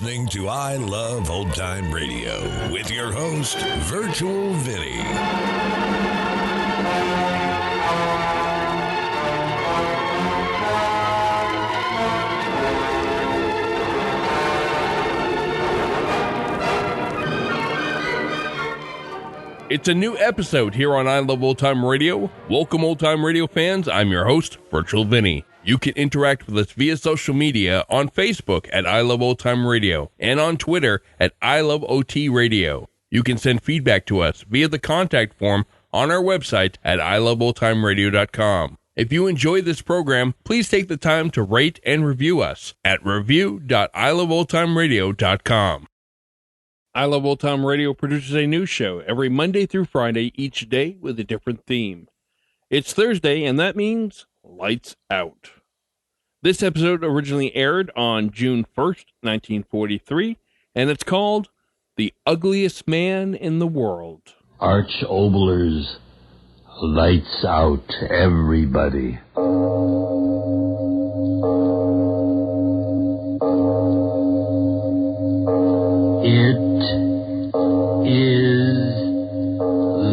listening to I Love Old Time Radio with your host, Virtual Vinny. It's a new episode here on I Love Old Time Radio. Welcome, Old Time Radio fans. I'm your host, Virtual Vinny. You can interact with us via social media on Facebook at I Love Old Time Radio and on Twitter at I Love OT Radio. You can send feedback to us via the contact form on our website at iloveoldtimeradio.com. If you enjoy this program, please take the time to rate and review us at review.iloveoldtimeradio.com. I Love Old Time Radio produces a new show every Monday through Friday, each day with a different theme. It's Thursday, and that means Lights Out. This episode originally aired on June 1st, 1943, and it's called The Ugliest Man in the World. Arch Oboler's Lights Out, everybody. It is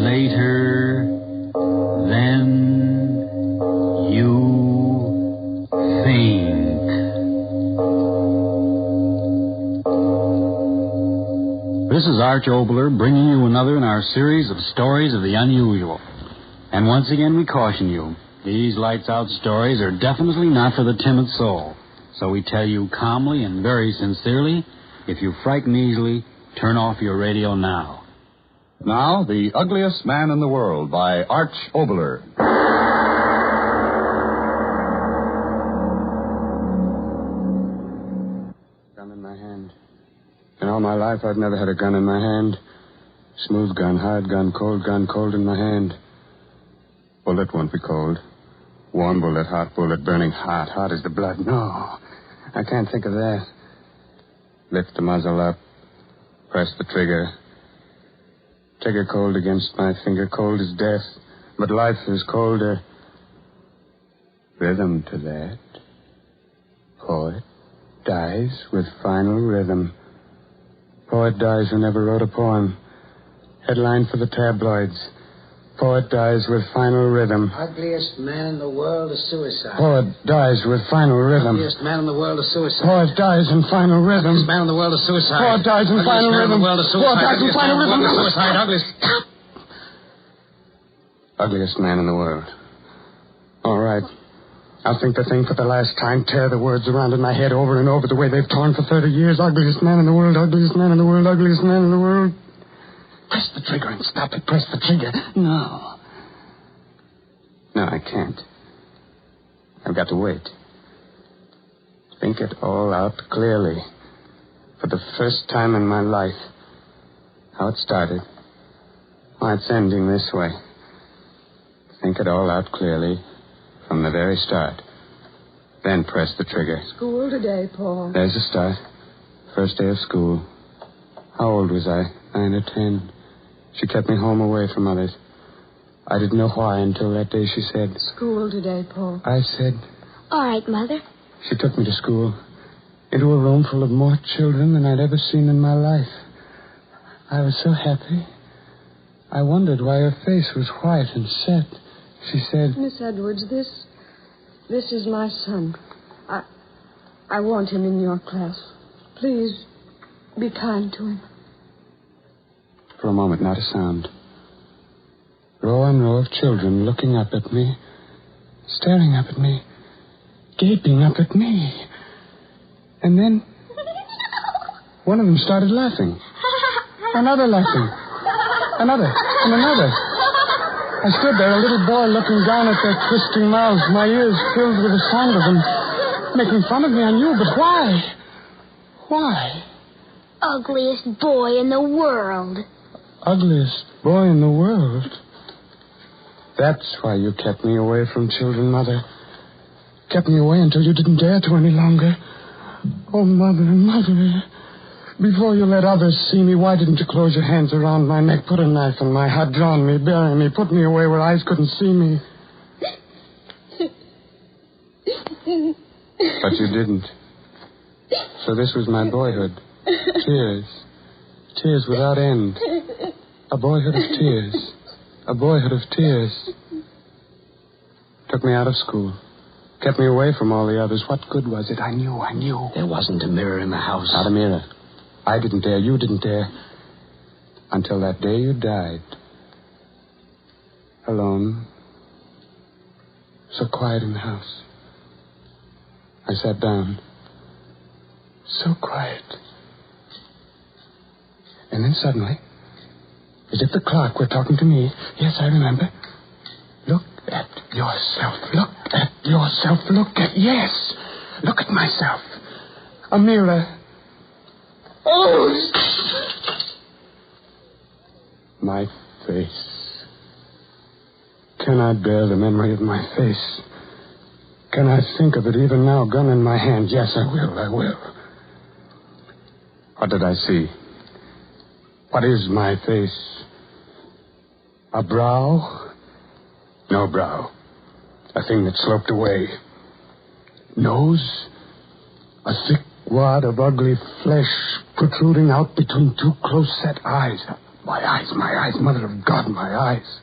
later than you think. This is Arch Oboler bringing you another in our series of stories of the unusual. And once again we caution you, these lights out stories are definitely not for the timid soul. So we tell you calmly and very sincerely, if you frighten easily, turn off your radio now. Now, The Ugliest Man in the World by Arch Oboler. Gun in my hand. In all my life, I've never had a gun in my hand. Smooth gun, hard gun, cold in my hand. Bullet won't be cold. Warm bullet, hot bullet, burning hot. Hot as the blood. No, I can't think of that. Lift the muzzle up. Press the trigger. Trigger cold against my finger, cold as death. But life is colder. Rhythm to that. Poet dies with final rhythm. Poet dies who never wrote a poem. Headline for the tabloids. Poet dies with final rhythm. Ugliest man in the world is suicide. Poet dies with final rhythm. Ugliest man in the world is suicide. Poet dies in final rhythm. Ugliest man in the world is suicide. Poet dies in final rhythm. Poet dies in final rhythm. Suicide. Ugliest man in the world. All right. I'll think the thing for the last time. Tear the words around in my head over and over the way they've torn for 30 years. Ugliest man in the world. Ugliest man in the world. Ugliest man in the world. Press the trigger and stop it. Press the trigger. No. No, I can't. I've got to wait. Think it all out clearly. For the first time in my life. How it started. Why it's ending this way. Think it all out clearly from the very start. Then press the trigger. School today, Paul. There's a start. First day of school. How old was I? 9 or 10. She kept me home away from others. I didn't know why until that day she said... School today, Paul. I said... All right, Mother. She took me to school. Into a room full of more children than I'd ever seen in my life. I was so happy. I wondered why her face was white and set. She said... Miss Edwards, this is my son. I want him in your class. Please, be kind to him. For a moment, not a sound. Row on row of children looking up at me, staring up at me, gaping up at me. And then one of them started laughing. Another laughing. Another and another. I stood there, a little boy looking down at their twisting mouths, my ears filled with the sound of them, making fun of me, I knew, but why? Why? Ugliest boy in the world. Ugliest boy in the world? That's why you kept me away from children, Mother. Kept me away until you didn't dare to any longer. Oh, Mother. Before you let others see me, why didn't you close your hands around my neck, put a knife in my heart, drown me, bury me, put me away where eyes couldn't see me? But you didn't. So this was my boyhood. Tears. Tears without end. A boyhood of tears. A boyhood of tears. Took me out of school. Kept me away from all the others. What good was it? I knew. There wasn't a mirror in the house. Not a mirror. I didn't dare. You didn't dare. Until that day you died. Alone. So quiet in the house. I sat down. So quiet. And then suddenly, as if the clock were talking to me, yes, I remember. Look at yourself. Look at yourself. Yes. Look at myself. A mirror. Oh! My face. Can I bear the memory of my face? Can I think of it even now, gun in my hand? Yes, I will. What did I see? What is my face? A brow? No brow. A thing that sloped away. Nose? A thick wad of ugly flesh protruding out between two close-set eyes. My eyes, Mother of God, my eyes.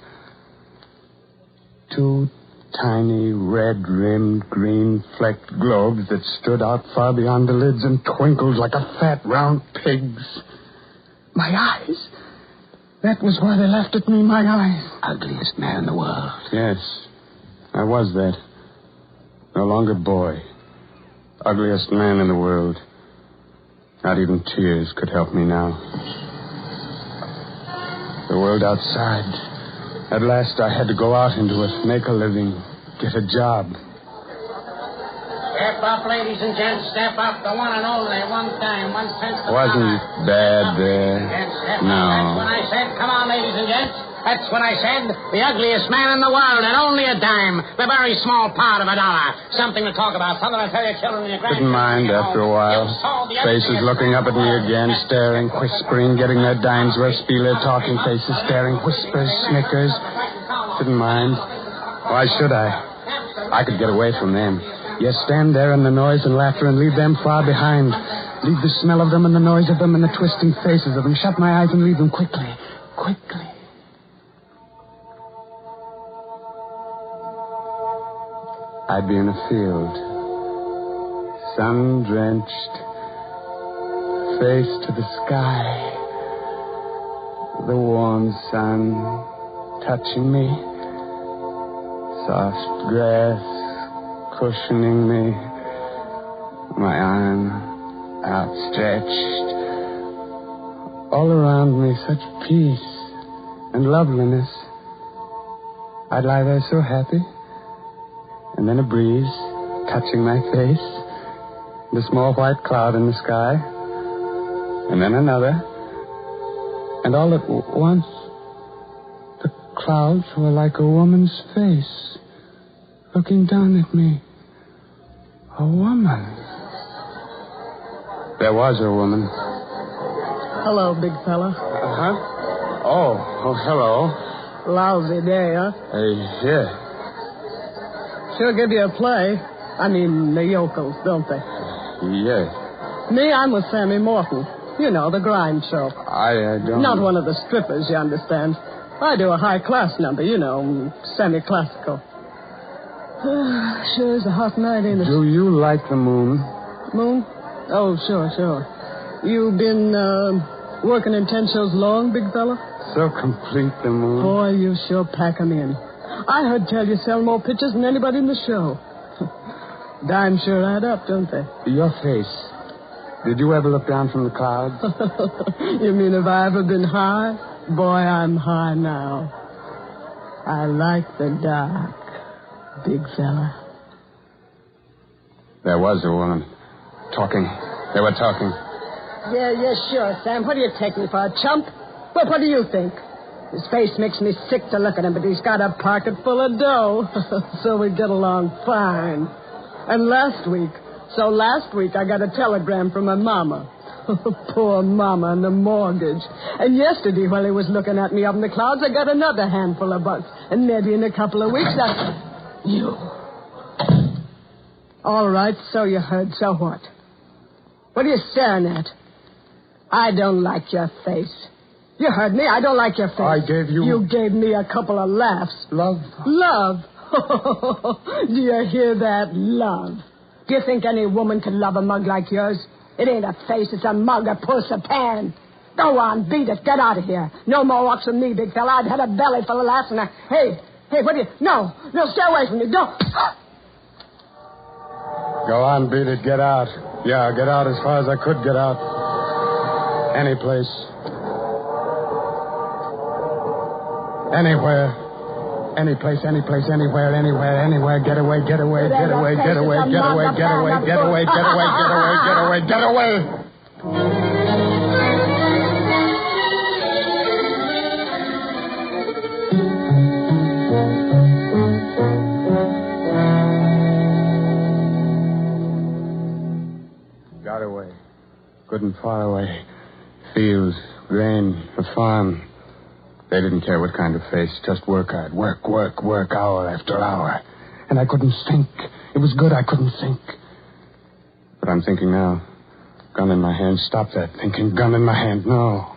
Two tiny, red-rimmed, green-flecked globes that stood out far beyond the lids and twinkled like a fat, round pig's. My eyes. That was why they laughed at me, my eyes. Ugliest man in the world. Yes, I was that. No longer boy. Ugliest man in the world. Not even tears could help me now. The world outside. At last I had to go out into it, make a living, get a job. Step up, ladies and gents, step up. The one and only, one time, one cent. Wasn't bad there. No. That's when I said, come on, ladies and gents. That's when I said, the ugliest man in the world, and only a dime. The very small part of $1. Something to talk about, something to tell your children and your grandchildren. Didn't mind after a while. Faces looking up at me again, staring, whispering, getting their dimes worth, spiel their talking faces, staring, whispers, snickers. Didn't mind. Why should I? I could get away from them. Yes, stand there in the noise and laughter and leave them far behind. Leave the smell of them and the noise of them and the twisting faces of them. Shut my eyes and leave them quickly. Quickly. I'd be in a field, sun-drenched, face to the sky, the warm sun touching me, soft grass cushioning me, my arm outstretched. All around me such peace and loveliness. I'd lie there so happy. And then a breeze touching my face, and a small white cloud in the sky, and then another. And all at once, the clouds were like a woman's face, looking down at me. A woman. There was a woman. Hello, big fella. Uh-huh. Oh, hello. Lousy day, huh? Yeah. Sure give you a play. I mean, the yokels, don't they? Yes. Me, I'm with Sammy Morton. You know, the grind show. I don't... Not one of the strippers, you understand. I do a high-class number, you know, semi-classical. Sure is a hot night, ain't it? Do you like the moon? Moon? Oh, sure. You been working in 10 shows long, big fella? So complete, the moon. Boy, you sure pack 'em in. I heard tell you sell more pictures than anybody in the show. Dimes sure add up, don't they? Your face. Did you ever look down from the clouds? You mean have I ever been high? Boy, I'm high now. I like the dark, big fella. There was a woman. Talking. They were talking. Yeah, sure, Sam. What do you take me for, a chump? Well, what do you think? His face makes me sick to look at him, but he's got a pocket full of dough. So we get along fine. And last week I got a telegram from my mama. Poor mama and the mortgage. And yesterday, while he was looking at me up in the clouds, I got another handful of bucks. And maybe in a couple of weeks, You. All right, so you heard. So what? What are you staring at? I don't like your face. You heard me. I don't like your face. I gave you... You gave me a couple of laughs. Love? Love. Do you hear that? Love. Do you think any woman could love a mug like yours? It ain't a face. It's a mug, a puss, a pan. Go on, beat it. Get out of here. No more walks with me, big fella. I've had a belly full of laughs and I... Hey, what do you... No, stay away from me. Don't... Go on, beat it. Get out. Yeah, get out as far as I could get out. Any place. Anywhere. Any place, anywhere. Get away. Get away. Got away. Good and far away. Fields, grain, a farm. They didn't care what kind of face, just work hard. Work, hour after hour. And I couldn't think. It was good I couldn't think. But I'm thinking now. Gun in my hand. Stop that thinking. Gun in my hand. No.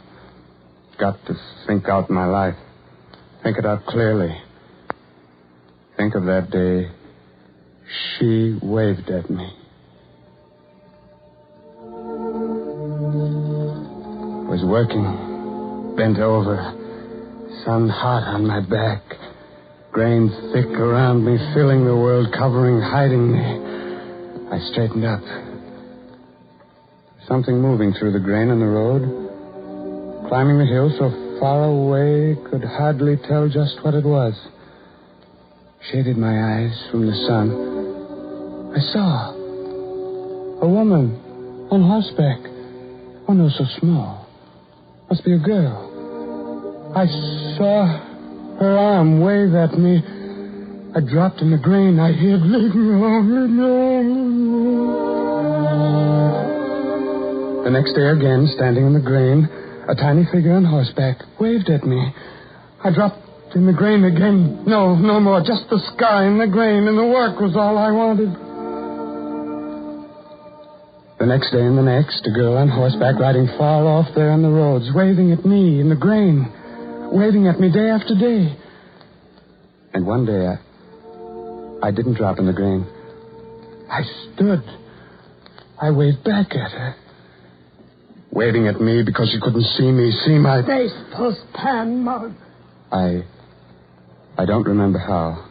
Got to think out my life. Think it out clearly. Think of that day she waved at me. Was working. Bent over. Sun hot on my back. Grain thick around me, filling the world, covering, hiding me. I straightened up. Something moving through the grain on the road. Climbing the hill so far away, could hardly tell just what it was. Shaded my eyes from the sun. I saw a woman on horseback. Oh, no, so small. Must be a girl. I saw her arm wave at me. I dropped in the grain. I heard, leave me alone. The next day again, standing in the grain, a tiny figure on horseback waved at me. I dropped in the grain again. No more. Just the sky and the grain and the work was all I wanted. The next day and the next, a girl on horseback riding far off there on the roads, waving at me in the grain. Waving at me day after day. And one day, I didn't drop in the grain. I stood. I waved back at her. Waving at me because she couldn't see me, see my... Face, puss, pan, mug. I don't remember how.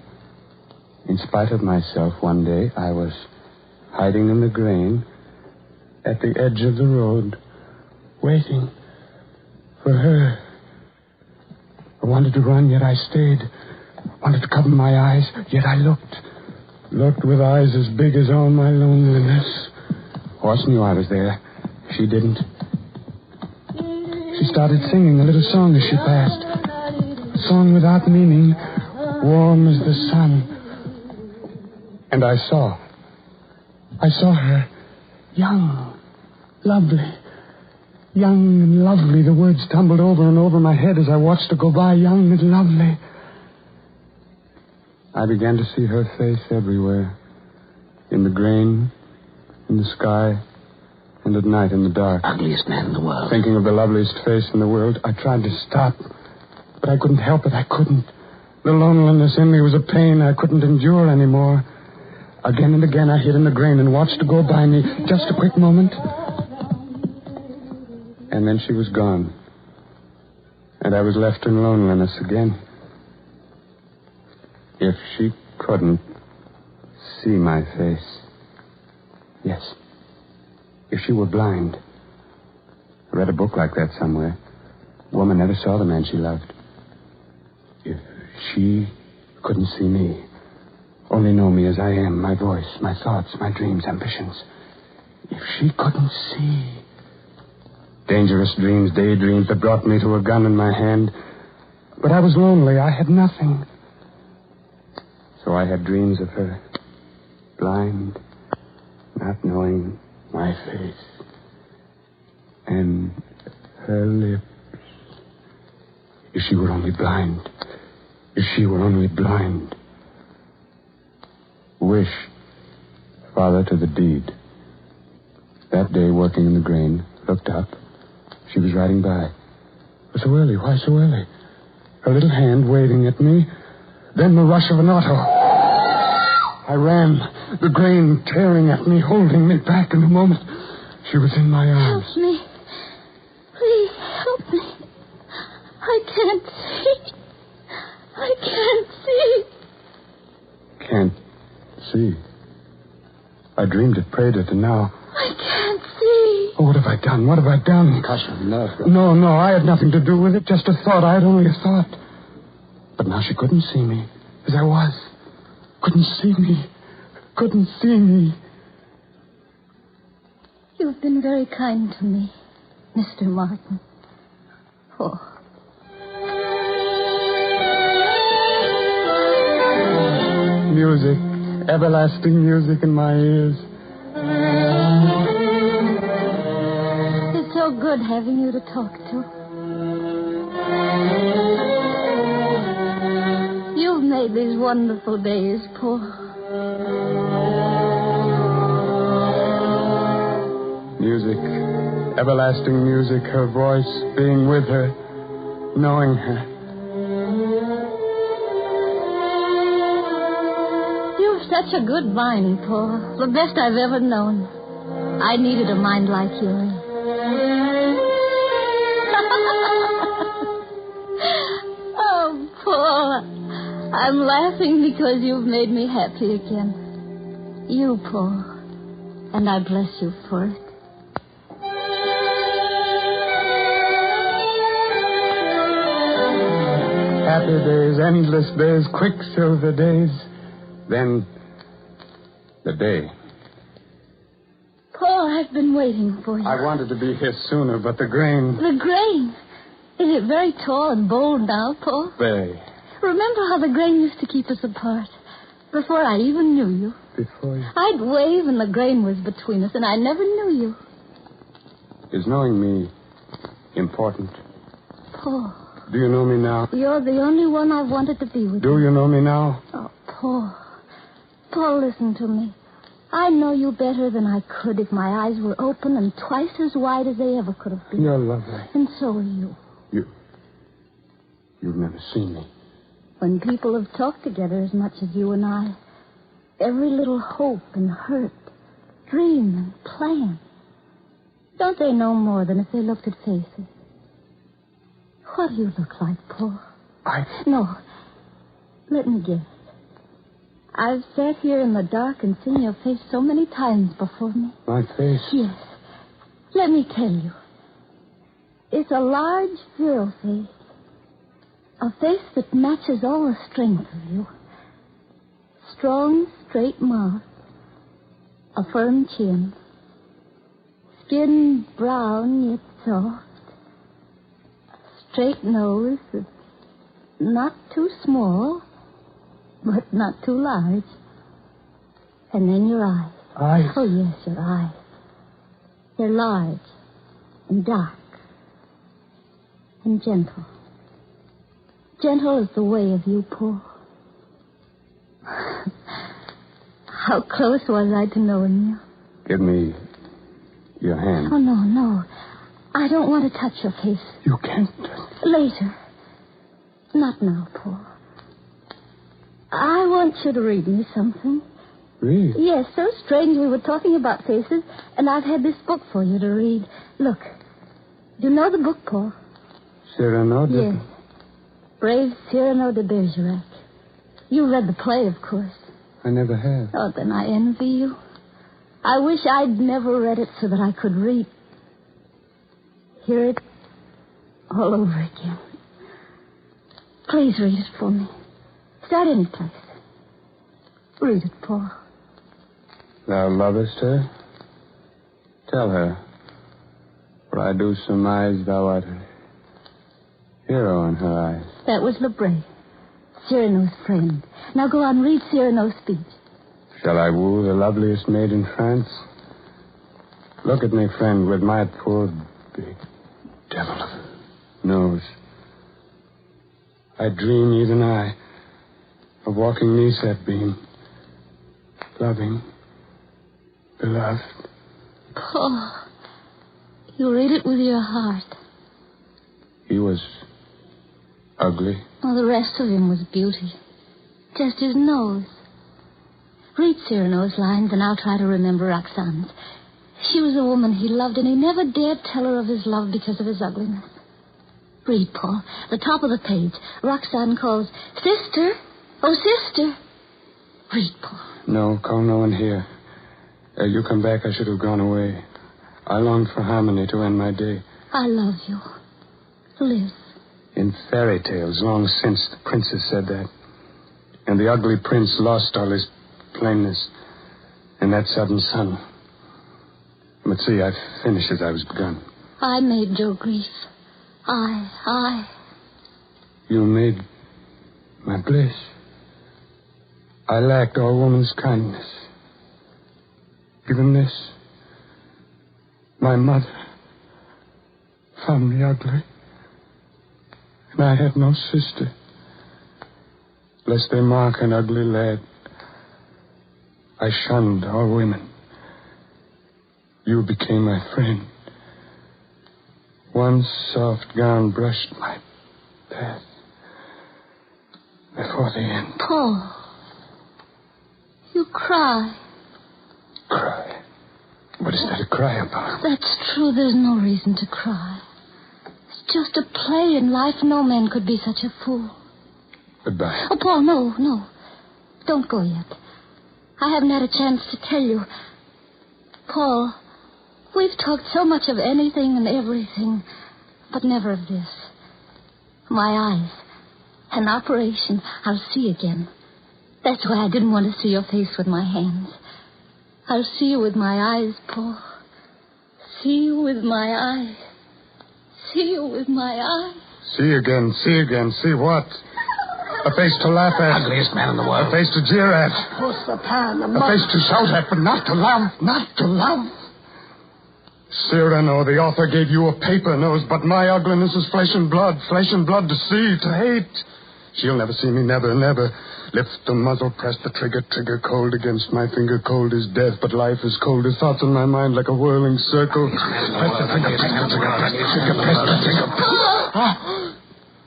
In spite of myself, one day, I was hiding in the grain at the edge of the road, waiting for her. I wanted to run, yet I stayed. Wanted to cover my eyes, yet I looked. Looked with eyes as big as all my loneliness. Horse knew I was there. She didn't. She started singing a little song as she passed. A song without meaning, warm as the sun. And I saw her, young, lovely. Young and lovely. The words tumbled over and over my head as I watched her go by, young and lovely. I began to see her face everywhere. In the grain, in the sky, and at night in the dark. Ugliest man in the world. Thinking of the loveliest face in the world, I tried to stop. But I couldn't help it. I couldn't. The loneliness in me was a pain I couldn't endure anymore. Again and again I hid in the grain and watched her go by me. Just a quick moment. And then she was gone. And I was left in loneliness again. If she couldn't see my face. Yes. If she were blind. I read a book like that somewhere. A woman never saw the man she loved. If she couldn't see me. Only know me as I am. My voice, my thoughts, my dreams, ambitions. If she couldn't see... Dangerous dreams, daydreams that brought me to a gun in my hand. But I was lonely. I had nothing. So I had dreams of her. Blind. Not knowing my face. And her lips. If she were only blind. If she were only blind. Wish. Father to the deed. That day, working in the grain, looked up. She was riding by. So early? Why so early? Her little hand waving at me. Then the rush of an auto. I ran, the grain tearing at me, holding me back in a moment. She was in my arms. Help me. Please help me. I can't see. I can't see. Can't see. I dreamed it, prayed it, and now... I can't see. Oh, what have I done? What have I done? Concussion, nerve. No, I had nothing to do with it. Just a thought. I had only a thought. But now she couldn't see me as I was. Couldn't see me. Couldn't see me. You've been very kind to me, Mr. Martin. Oh. Music. Everlasting music in my ears. It's so good having you to talk to. You've made these wonderful days, Paul. Music. Everlasting music. Her voice. Being with her. Knowing her. You've such a good mind, Paul. The best I've ever known. I needed a mind like yours. Oh, Paul. I'm laughing because you've made me happy again. You, Paul. And I bless you for it. Happy days, endless days, quicksilver days. Then, the day. Paul, I've been waiting for you. I wanted to be here sooner, but the grain... The grain. Is it very tall and bold now, Paul? Very. Remember how the grain used to keep us apart? Before I even knew you. Before you... I'd wave and the grain was between us, and I never knew you. Is knowing me important? Paul. Do you know me now? You're the only one I've wanted to be with. Do you know me now? Oh, Paul. Paul, listen to me. I know you better than I could if my eyes were open and twice as wide as they ever could have been. You're lovely. And so are you. You've never seen me. When people have talked together as much as you and I, every little hope and hurt, dream and plan, don't they know more than if they looked at faces? What do you look like, Paul? No. Let me guess. I've sat here in the dark and seen your face so many times before me. My face? Yes. Let me tell you. It's a large, virile face. A face that matches all the strength of you. Strong, straight mouth. A firm chin. Skin brown yet soft. Straight nose that's not too small, but not too large. And then your eyes. Eyes? Oh, yes, your eyes. They're large and dark and gentle. Gentle is the way of you, Paul. How close was I to knowing you? Give me your hand. Oh, no. I don't want to touch your face. You can't. Later. Not now, Paul. I want you to read me something. Read? Yes, so strange we were talking about faces, and I've had this book for you to read. Look. Do you know the book, Paul? Cyrano de... Yes. Brave Cyrano de Bergerac. You read the play, of course. I never have. Oh, then I envy you. I wish I'd never read it so that I could hear it all over again. Please read it for me. Start any place. Read it, Paul. Thou lovest her? Tell her. For I do surmise thou art a hero in her eyes. That was Lebray, Cyrano's friend. Now go on, read Cyrano's speech. Shall I woo the loveliest maid in France? Look at me, friend, with my poor big devil of a nose. I dream, even I, of walking neath that beam, loving, beloved. Paul, you read it with your heart. He was ugly. Well, the rest of him was beauty. Just his nose. Read Cyrano's lines, and I'll try to remember Roxane's. She was a woman he loved, and he never dared tell her of his love because of his ugliness. Read, Paul. The top of the page. Roxane calls, "Sister! Oh, sister!" Read, Paul. No, call no one here. You come back, I should have gone away. I longed for harmony to end my day. I love you. Live. In fairy tales, long since, the princess said that. And the ugly prince lost all his plainness in that sudden sun. But see, I finished as I was begun. I made your grief. I. You made my bliss. I lacked all woman's kindness. Even this. My mother found me ugly. And I had no sister. Lest they mark an ugly lad, I shunned all women. You became my friend. One soft gown brushed my path before the end. Paul, you cry. Cry? What is there to cry about? That's true. There's no reason to cry. It's just a play in life. No man could be such a fool. Goodbye. Oh, Paul, no. Don't go yet. I haven't had a chance to tell you. Paul, we've talked so much of anything and everything, but never of this. My eyes. An operation. I'll see again. That's why I didn't want to see your face with my hands. I'll see you with my eyes, Paul. See you with my eyes. See you with my eyes. See again. See what? A face to laugh at. Ugliest man in the world. A face to jeer at. What's the pan? A face to shout at, but not to love. Not to love. Cyrano, the author, gave you a paper nose, but my ugliness is flesh and blood to see, to hate. She'll never see me, never. Lift the muzzle, press the trigger cold against my finger, cold as death, but life is cold as thoughts in my mind like a whirling circle. Press the trigger, press the trigger.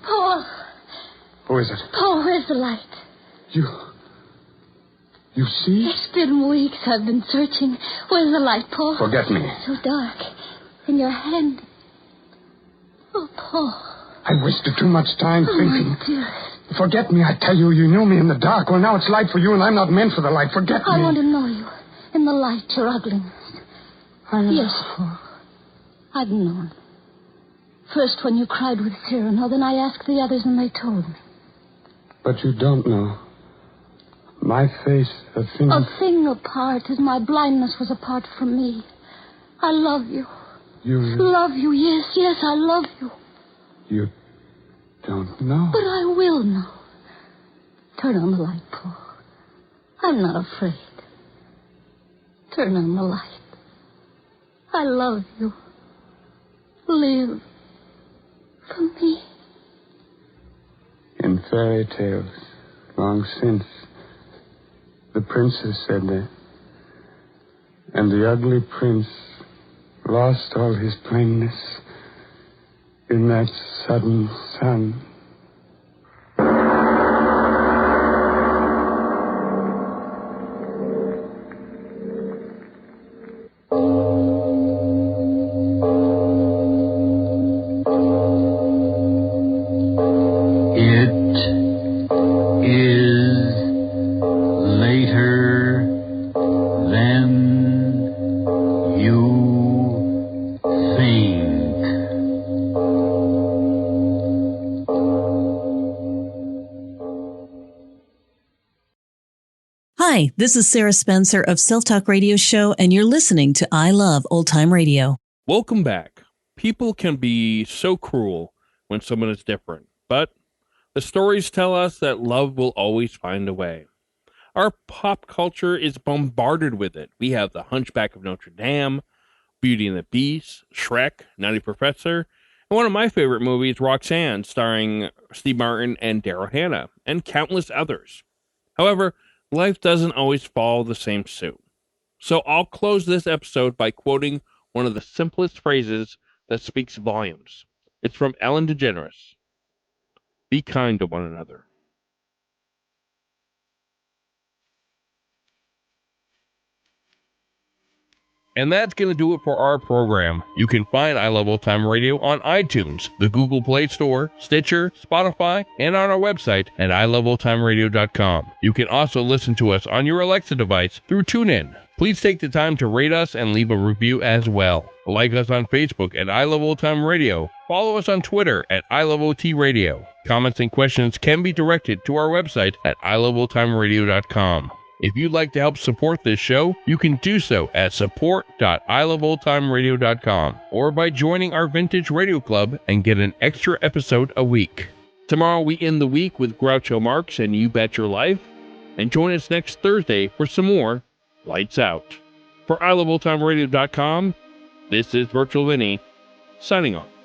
Paul. Who is it? Paul, where's the light? You see? It's been weeks I've been searching. Where's the light, Paul? Forget me. So dark. In your hand. Oh, Paul. I wasted too much time thinking. My dear. Forget me, I tell you. You knew me in the dark. Well, now it's light for you, and I'm not meant for the light. Forget me. I want to know you. In the light, your ugliness. Yes, Paul. I've known. First when you cried with Cyrano, then I asked the others, and they told me. But you don't know. My face, a thing apart, as my blindness was apart from me. I love you. You... Love you, yes, I love you. You don't know. But I will know. Turn on the light, Paul. I'm not afraid. Turn on the light. I love you. Live for me. In fairy tales, long since, the princess said that. And the ugly prince lost all his plainness in that sudden sun. Hi, this is Sarah Spencer of Self Talk Radio Show, and you're listening to I Love Old Time Radio. Welcome back. People can be so cruel when someone is different, but the stories tell us that love will always find a way. Our pop culture is bombarded with it. We have The Hunchback of Notre Dame, Beauty and the Beast, Shrek, Nutty Professor, and one of my favorite movies, Roxanne, starring Steve Martin and Daryl Hannah, and countless others. However, life doesn't always follow the same suit. So I'll close this episode by quoting one of the simplest phrases that speaks volumes. It's from Ellen DeGeneres. Be kind to one another. And that's going to do it for our program. You can find I Love Old Time Radio on iTunes, the Google Play Store, Stitcher, Spotify, and on our website at iloveoldtimeradio.com. You can also listen to us on your Alexa device through TuneIn. Please take the time to rate us and leave a review as well. Like us on Facebook at I Love Old Time Radio. Follow us on Twitter at I Love OT Radio. Comments and questions can be directed to our website at iloveoldtimeradio.com. If you'd like to help support this show, you can do so at support.iloveoldtimeradio.com or by joining our Vintage Radio Club and get an extra episode a week. Tomorrow we end the week with Groucho Marx and You Bet Your Life, and join us next Thursday for some more Lights Out. For iloveoldtimeradio.com, this is Virtual Vinny, signing off.